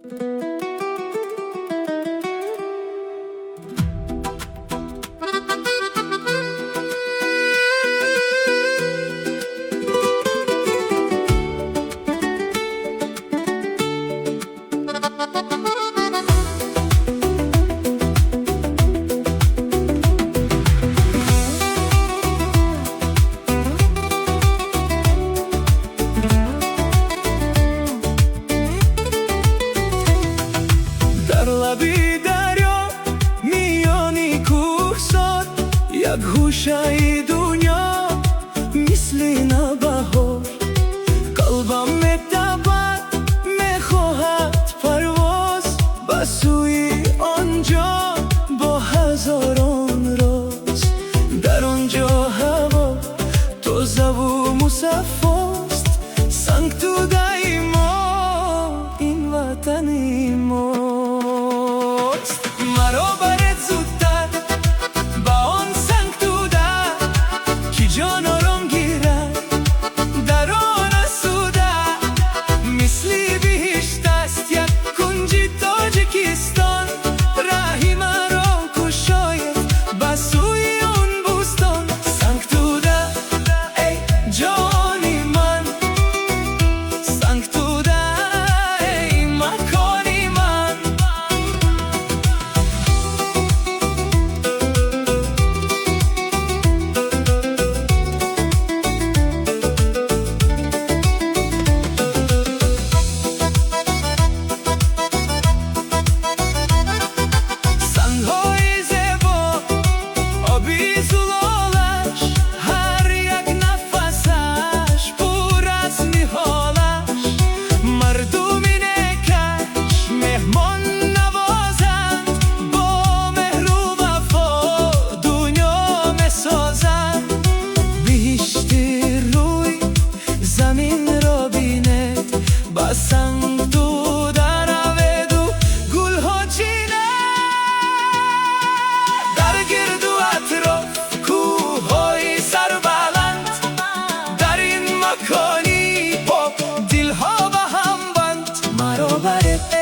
در لبی دریا میانی کوهسار، یک گوشه دنیا مثل نوبهار. قلبم میتپد میخواهد پرواز به سوی آنجا با هزاران راز. در آنجا هوا تازه و مصفاست، سنگ تو دای ما این وطن ماست. مرا برد زودتر با آن سنگ تو در که جان آرام گیرد در آن سوده. مثلی بهشت است یک کنج تاجیکستان، راهی مرا گشاید به سوی آن بوستان. سنگ تو در ای جانی من، سنگ تو در ای مکانی من. سنگ‌های زیبا آبی زلالش، هر یک نفسش پر از نهالش. مردمی نکش مهمان نوازند، با مهر و وفا دنیا میسازند. بهشت روی زمین را بیند، با سنگ تو در آوید و گلها چیند. در گرد و اطراف کوه‌های سربلند، در این مکانی پاک دلها به هم بند. مرا برد